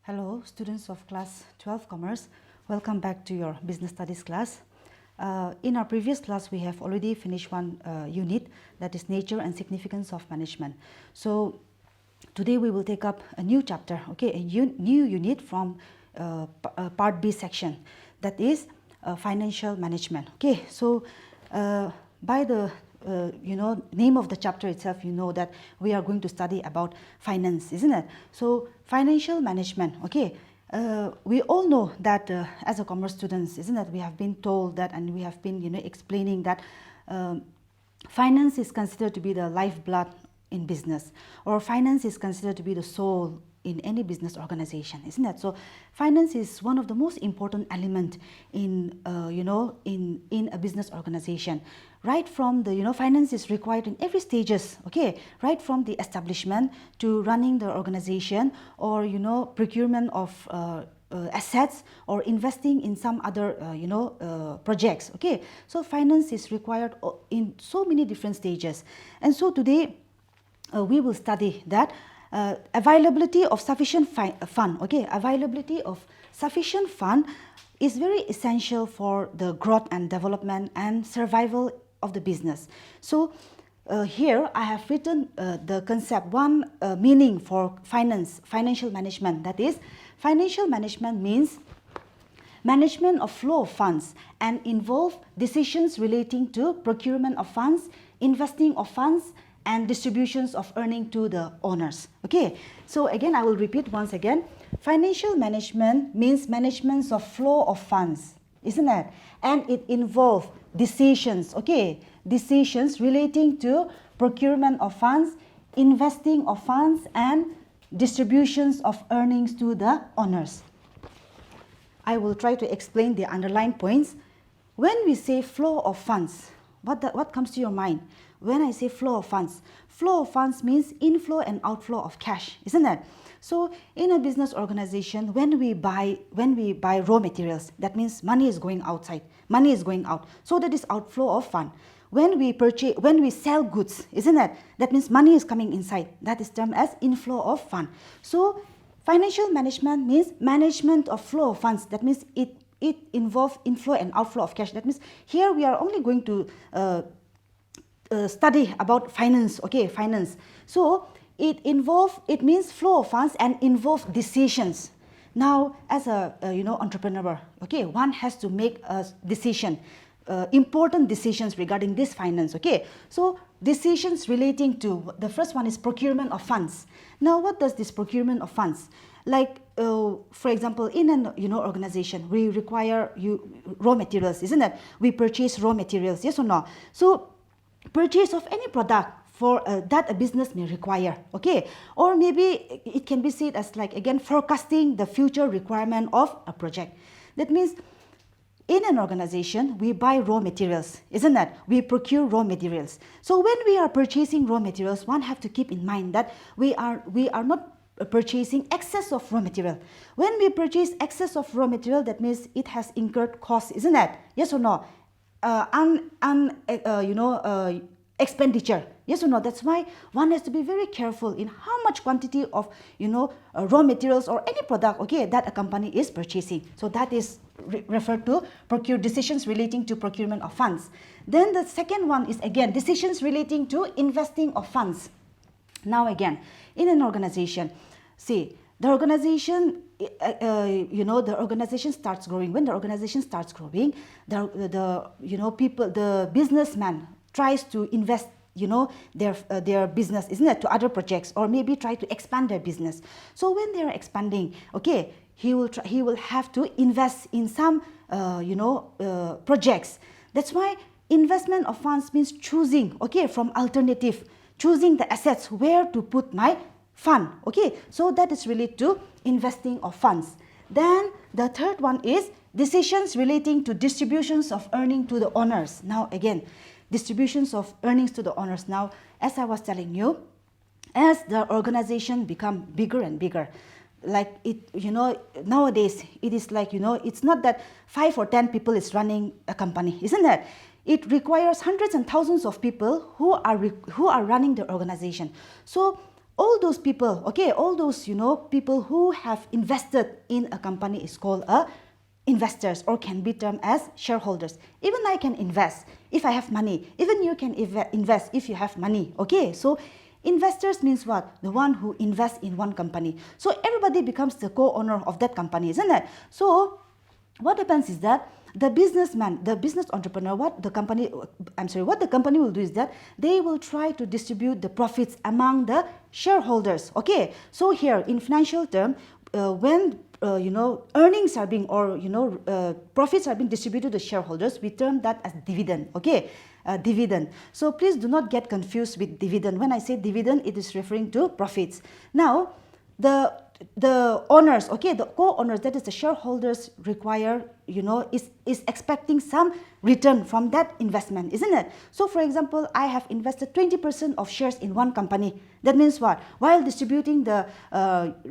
Hello, students of class 12 Commerce. Welcome back to your business studies class. In our previous class, we have already finished one unit, that is nature and significance of management. So today we will take up a new chapter, okay, a new unit from part B section, that is financial management. Okay, so by the name of the chapter itself, you know that we are going to study about finance, isn't it? So financial management, okay. We all know that as a commerce students, isn't it? We have been told that, and we have been explaining that finance is considered to be the lifeblood in business, or finance is considered to be the soul in any business organization, isn't it? So finance is one of the most important element in in a business organization. Right from the finance is required in every stages, okay, right from the establishment to running the organization, or procurement of assets, or investing in some other projects, okay. So finance is required in so many different stages, and so today we will study that availability of sufficient fund, okay. Availability of sufficient fund is very essential for the growth and development and survival of the business. So here I have written the concept, one meaning for financial management, that is financial management means management of flow of funds and involve decisions relating to procurement of funds, investing of funds, and distributions of earning to the owners. Okay, so again I will repeat once again. Financial management means management of flow of funds, isn't it? And it involves decisions, okay, decisions relating to procurement of funds, investing of funds, and distributions of earnings to the owners. I will try to explain the underlying points. When we say flow of funds, what comes to your mind? When I say flow of funds means inflow and outflow of cash, isn't it? So in a business organization, when we buy raw materials, that means money is going outside, money is going out. So that is outflow of fund. When we sell goods, isn't it? That means money is coming inside. That is termed as inflow of fund. So financial management means management of flow of funds. That means it involves inflow and outflow of cash. That means here we are only going to study about finance, okay, finance. So it means flow of funds and involve decisions. Now as a entrepreneur, okay, one has to make a decision, important decisions regarding this finance, okay. So decisions relating to, the first one is procurement of funds. Now what does this procurement of funds? Like for example, in an organization, we require raw materials, isn't it? We purchase raw materials, yes or no? So purchase of any product for that a business may require, okay, or maybe it can be said as like again forecasting the future requirement of a project. That means in an organization we buy raw materials, isn't it? We procure raw materials. So when we are purchasing raw materials, one have to keep in mind that we are not purchasing excess of raw material. When we purchase excess of raw material, that means it has incurred costs, isn't it? Yes or no? Expenditure, yes or no? That's why one has to be very careful in how much quantity of raw materials or any product, okay, that a company is purchasing. So that is referred to decisions relating to procurement of funds. Then the second one is again decisions relating to investing of funds. Now again, in an organization, see, the organization, the organization starts growing. When the organization starts growing, the businessman tries to invest, their business, isn't it, to other projects, or maybe try to expand their business. So when they are expanding, okay, he will have to invest in some, projects. That's why investment of funds means choosing, okay, from alternative, choosing the assets where to put my fund, okay. So that is related to investing of funds. Then the third one is decisions relating to distributions of earning to the owners. Now again, distributions of earnings to the owners. Now as I was telling you, as the organization become bigger and bigger, like it, nowadays it is like, it's not that 5 or 10 people is running a company, isn't it? It requires hundreds and thousands of people who are running the organization. So all those people, okay, all those, people who have invested in a company is called investors, or can be termed as shareholders. Even I can invest if I have money. Even you can invest if you have money. Okay, so investors means what? The one who invests in one company. So everybody becomes the co-owner of that company, isn't it? So what happens is that the businessman, the business entrepreneur, what the company will do is that they will try to distribute the profits among the shareholders. Okay, so here in financial term, when earnings are being, or profits are being distributed to shareholders, we term that as dividend. Okay, dividend. So please do not get confused with dividend. When I say dividend, it is referring to profits. Now the owners, okay, the co-owners, that is the shareholders, require, is expecting some return from that investment, isn't it? So for example, I have invested 20% of shares in one company. That means what? While distributing the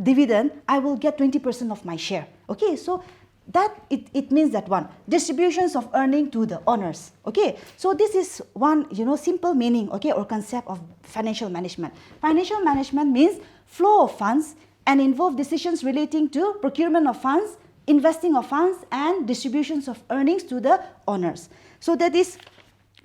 dividend, I will get 20% of my share. Okay, so that it means that one, distributions of earning to the owners. Okay, so this is one, simple meaning, okay, or concept of financial management. Financial management means flow of funds and involve decisions relating to procurement of funds, investing of funds, and distributions of earnings to the owners. So that is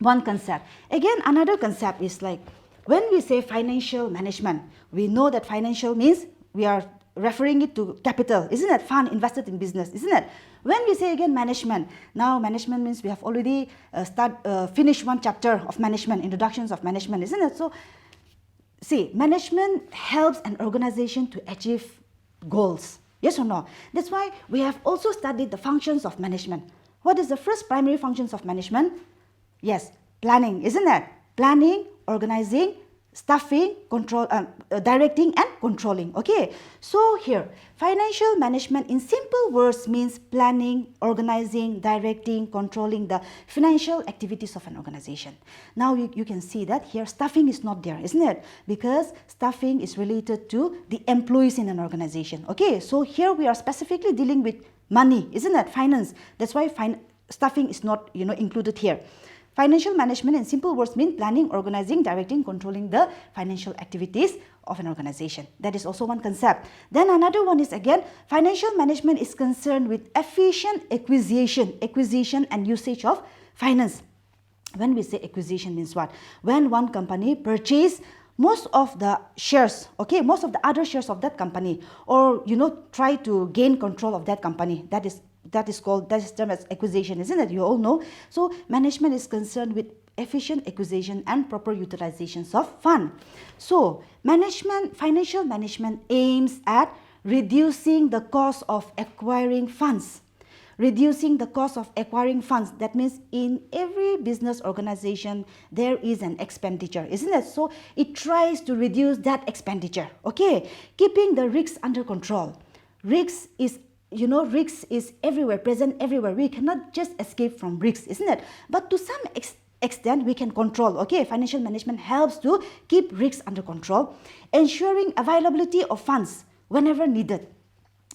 one concept. Again, another concept is like, when we say financial management, we know that financial means we are referring it to capital, isn't it? Fund invested in business, isn't it? When we say again management, now management means we have already finished one chapter of management, introductions of management, isn't it? So see, management helps an organization to achieve goals. Yes or no? That's why we have also studied the functions of management. What is the first primary functions of management? Yes, planning, isn't it? Planning, organizing, staffing, directing, and controlling. Okay, so here, financial management in simple words means planning, organizing, directing, controlling the financial activities of an organization. Now you can see that here staffing is not there, isn't it? Because staffing is related to the employees in an organization. Okay, so here we are specifically dealing with money, isn't it? Finance. That's why staffing is not included here. Financial management in simple words mean planning, organizing, directing, controlling the financial activities of an organization. That is also one concept. Then another one is again, financial management is concerned with efficient acquisition and usage of finance. When we say acquisition means what? When one company purchase most of the shares, okay, most of the other shares of that company, or try to gain control of that company, that is termed as acquisition, isn't it? You all know. So management is concerned with efficient acquisition and proper utilizations of fund. So financial management aims at reducing the cost of acquiring funds. Reducing the cost of acquiring funds. That means in every business organization there is an expenditure, isn't it? So it tries to reduce that expenditure. Okay, keeping the risks under control. Risks is everywhere, present everywhere. We cannot just escape from risks, isn't it? But to some extent, we can control. Okay, financial management helps to keep risks under control, ensuring availability of funds whenever needed.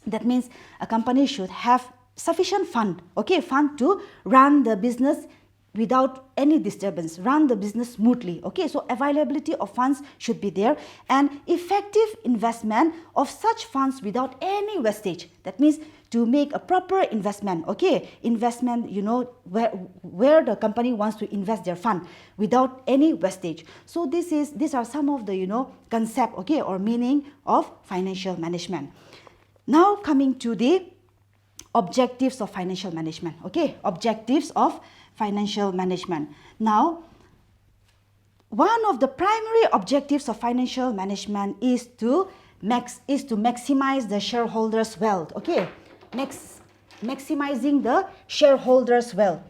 That means a company should have sufficient fund to run the business without any disturbance, run the business smoothly. Okay, so availability of funds should be there, and effective investment of such funds without any wastage. That means to make a proper investment, okay, investment, where the company wants to invest their fund without any wastage. So these are some of the concept, okay, or meaning of financial management. Now coming to the objectives of financial management. Okay, objectives of financial management. Now, one of the primary objectives of financial management is to maximize the shareholders' wealth. Okay, maximizing the shareholders' wealth.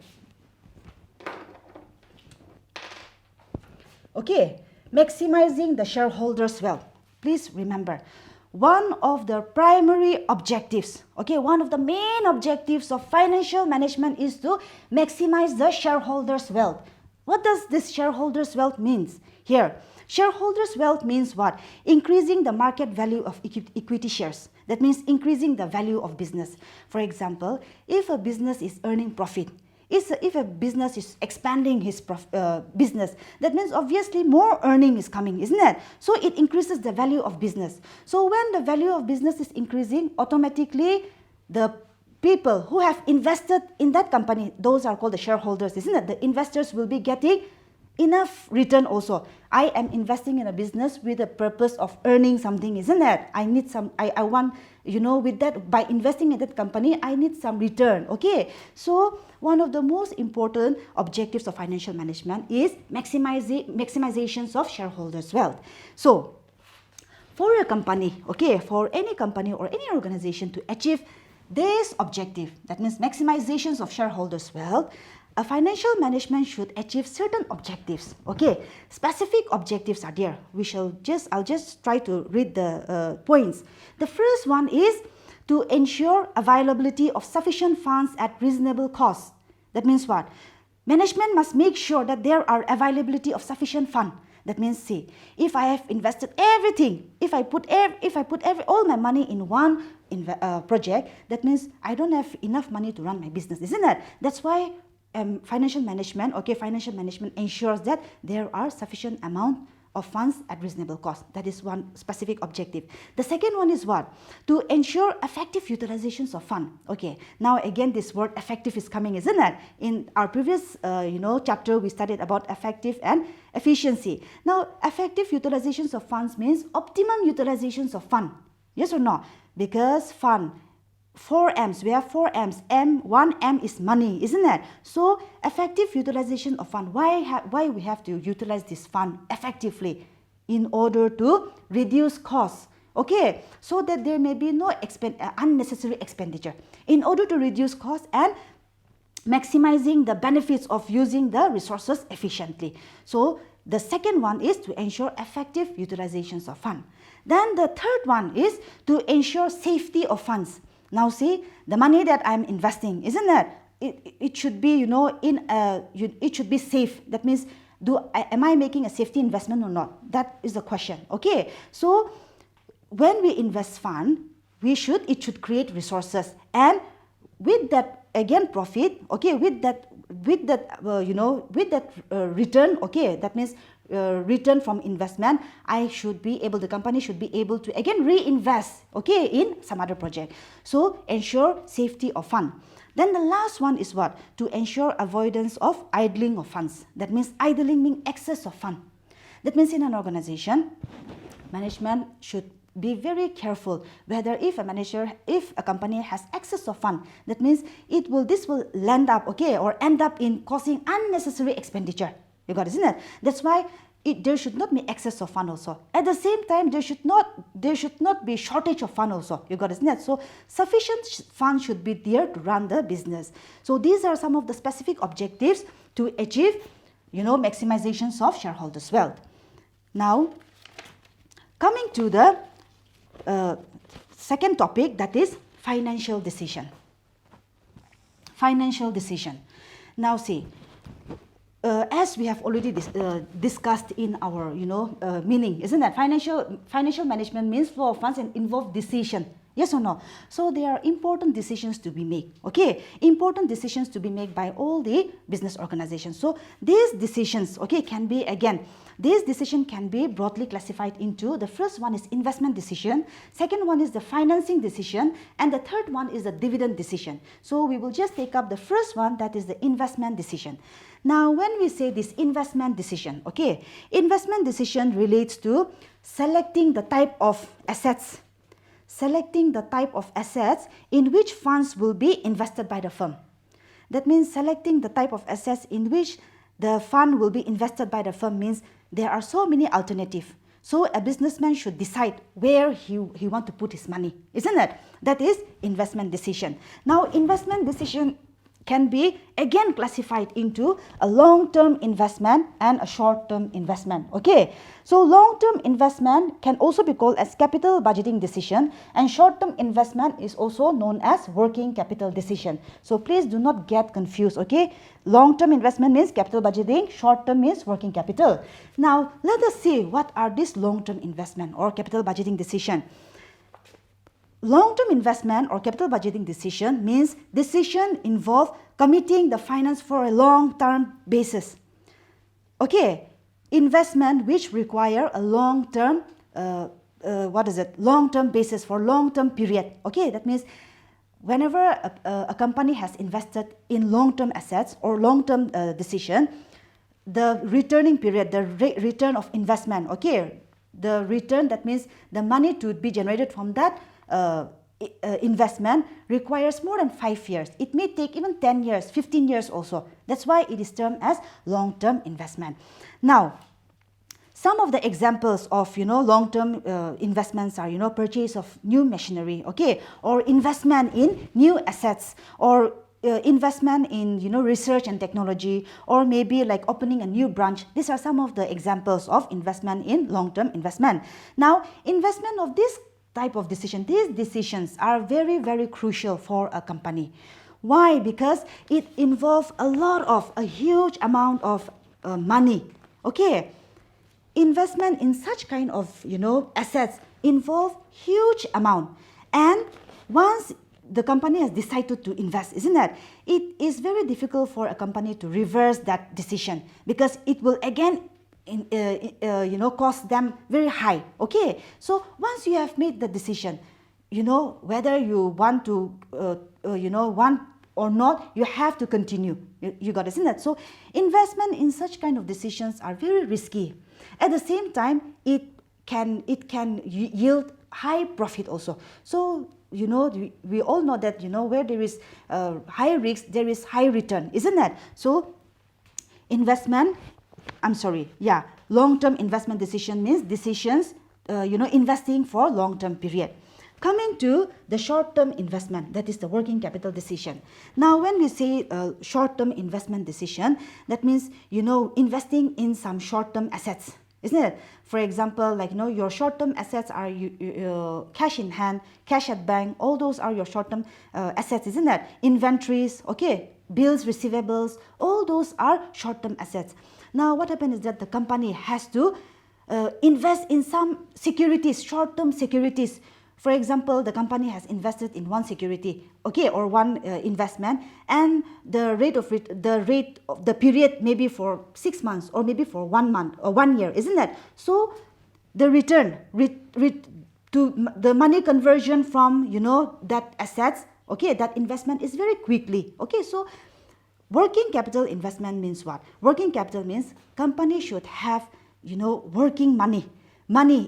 Okay, maximizing the shareholders' wealth. Please remember, one of the primary objectives, okay, one of the main objectives of financial management is to maximize the shareholders' wealth. What does this shareholders' wealth means? Here, shareholders' wealth means what? Increasing the market value of equity shares. That means increasing the value of business. For example, if a business is earning profit, If a business is expanding his business, that means obviously more earning is coming, isn't it? So it increases the value of business. So when the value of business is increasing, automatically the people who have invested in that company, those are called the shareholders, isn't it? The investors will be getting enough return also. I am investing in a business with the purpose of earning something, isn't it? I need some, I want, with that, by investing in that company, I need some return, okay? So one of the most important objectives of financial management is maximizations of shareholders' wealth. So for a company, okay, for any company or any organization to achieve this objective, that means maximizations of shareholders' wealth, a financial management should achieve certain objectives. Okay, specific objectives are there. I'll just try to read the points. The first one is to ensure availability of sufficient funds at reasonable cost. That means what? Management must make sure that there are availability of sufficient fund. That means, see, if I have invested everything, if I put all my money in one project, that means I don't have enough money to run my business, isn't it? That's why financial management ensures that there are sufficient amount of funds at reasonable cost. That is one specific objective. The second one is what? To ensure effective utilizations of fund. Okay, now again this word effective is coming, isn't it? In our previous chapter we studied about effective and efficiency. Now effective utilizations of funds means optimum utilizations of fund. Yes or no? Because fund, 4 M's, we have 4 M's. One M is money, isn't it? So effective utilization of fund. Why we have to utilize this fund effectively? In order to reduce costs. Okay, so that there may be no unnecessary expenditure. In order to reduce costs and maximizing the benefits of using the resources efficiently. So the second one is to ensure effective utilizations of fund. Then the third one is to ensure safety of funds. Now see, the money that I'm investing, isn't it? It should be, it should be safe. That means, am I making a safety investment or not? That is the question. Okay, so when we invest fund, it should create resources, and with that again profit. Okay, with that return. Okay, that means return from investment, the company should be able to again reinvest, okay, in some other project. So ensure safety of fund. Then the last one is what? To ensure avoidance of idling of funds. That means idling means excess of fund. That means in an organization, management should be very careful whether if a company has excess of fund, that means this will land up, okay, or end up in causing unnecessary expenditure. You got it, isn't it? That's why there should not be excess of fund also. At the same time, there should not be shortage of fund also. You got it, isn't it? So sufficient fund should be there to run the business. So these are some of the specific objectives to achieve, maximizations of shareholders' wealth. Now, coming to the second topic, that is financial decision. Financial decision. Now see, as we have already discussed in our meaning, isn't that? Financial management means flow of funds and involve decision. Yes or no? So there are important decisions to be made. Okay, important decisions to be made by all the business organizations. So these decisions, okay, can be broadly classified into, the first one is investment decision, second one is the financing decision, and the third one is the dividend decision. So we will just take up the first one, that is the investment decision. Now when we say this investment decision, okay, investment decision relates to selecting the type of assets in which funds will be invested by the firm. That means selecting the type of assets in which the fund will be invested by the firm means there are so many alternatives. So a businessman should decide where he wants to put his money, isn't it? That is investment decision. Now investment decision can be again classified into a long-term investment and a short-term investment. Okay, so long-term investment can also be called as capital budgeting decision, and short-term investment is also known as working capital decision. So please do not get confused. Okay, long-term investment means capital budgeting, short-term means working capital. Now let us see what are these long-term investment or capital budgeting decision. long-term investment or capital budgeting decision means decision involve committing the finance for a long-term basis. Okay, investment which require a long-term, long-term basis for long-term period. Okay, that means whenever a company has invested in long-term assets or long-term decision, the returning period, the return of investment, okay, the return, that means the money to be generated from that investment requires more than 5 years. It may take even 10 years, 15 years also. That's why it is termed as long-term investment. Now, some of the examples of long-term investments are purchase of new machinery, okay, or investment in new assets, or investment in research and technology, or maybe like opening a new branch. These are some of the examples of investment in long-term investment. Now, investment of this type of decision, these decisions are very, very crucial for a company. Why? Because it involves a huge amount of money. Okay, investment in such kind of assets involve huge amount, and once the company has decided to invest, isn't it? It is very difficult for a company to reverse that decision, because it will again cost them very high. Okay, so once you have made the decision, whether you want to want or not, you have to continue. You got it, isn't it? So investment in such kind of decisions are very risky. At the same time, it can yield high profit also. So we all know that where there is high risk, there is high return, isn't it? So long-term investment decision means decisions investing for long-term period. Coming to the short-term investment, that is the working capital decision. Now, when we say short-term investment decision, that means investing in some short-term assets, isn't it? For example, like your short-term assets are cash in hand, cash at bank. All those are your short-term assets, isn't it? Inventories, okay, bills, receivables. All those are short-term assets. Now, what happens is that the company has to invest in some securities, short-term securities. For example, the company has invested in one security, okay, or one investment, and the rate of the period maybe for 6 months, or maybe for 1 month or 1 year, isn't it? So the return to the money conversion from that assets, okay, that investment is very quickly. Okay, so working capital investment means what? Working capital means company should have working money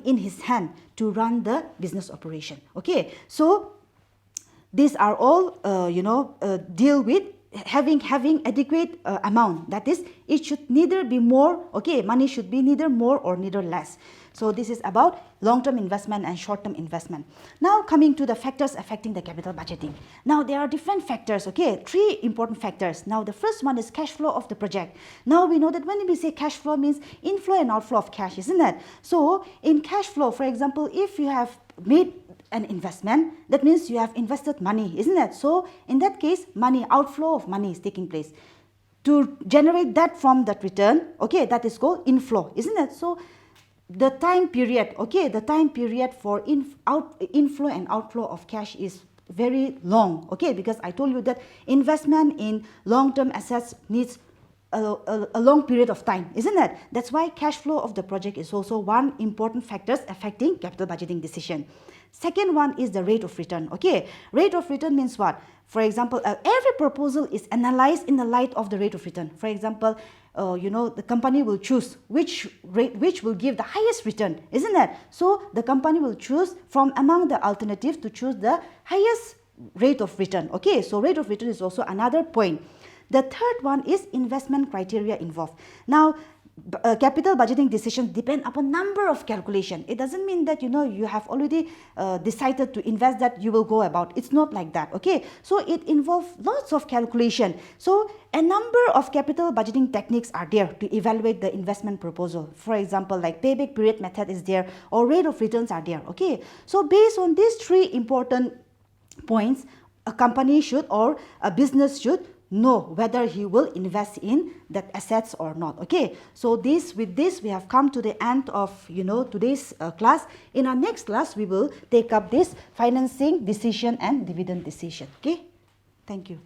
in his hand to run the business operation. Okay, so these are all deal with having adequate amount. That is, it should neither be more, okay, money should be neither more or neither less. So this is about long-term investment and short-term investment. Now coming to the factors affecting the capital budgeting. Now there are different factors, okay, 3 important factors. Now the first one is cash flow of the project. Now we know that when we say cash flow means inflow and outflow of cash, isn't it? So in cash flow, for example, if you have made an investment, that means you have invested money, isn't it? So in that case, outflow of money is taking place. To generate that from that return, okay, that is called inflow, isn't it? So the time period, okay, the time period for inflow and outflow of cash is very long, okay, because I told you that investment in long-term assets needs a long period of time, isn't it? That's why cash flow of the project is also one important factors affecting capital budgeting decision. Second one is the rate of return, okay. Rate of return means what? For example, every proposal is analyzed in the light of the rate of return. For example, the company will choose which will give the highest return, isn't it? So the company will choose from among the alternatives to choose the highest rate of return. Okay, so rate of return is also another point. The third one is investment criteria involved. Now, capital budgeting decisions depend upon number of calculation. It doesn't mean that you have already decided to invest that you will go about. It's not like that. Okay, so it involves lots of calculation. So a number of capital budgeting techniques are there to evaluate the investment proposal. For example, like payback period method is there, or rate of returns are there. Okay, so based on these 3 important points, a company should or a business should know whether he will invest in that assets or not. Okay, so with this we have come to the end of today's class. In our next class we will take up this financing decision and dividend decision. Okay, thank you.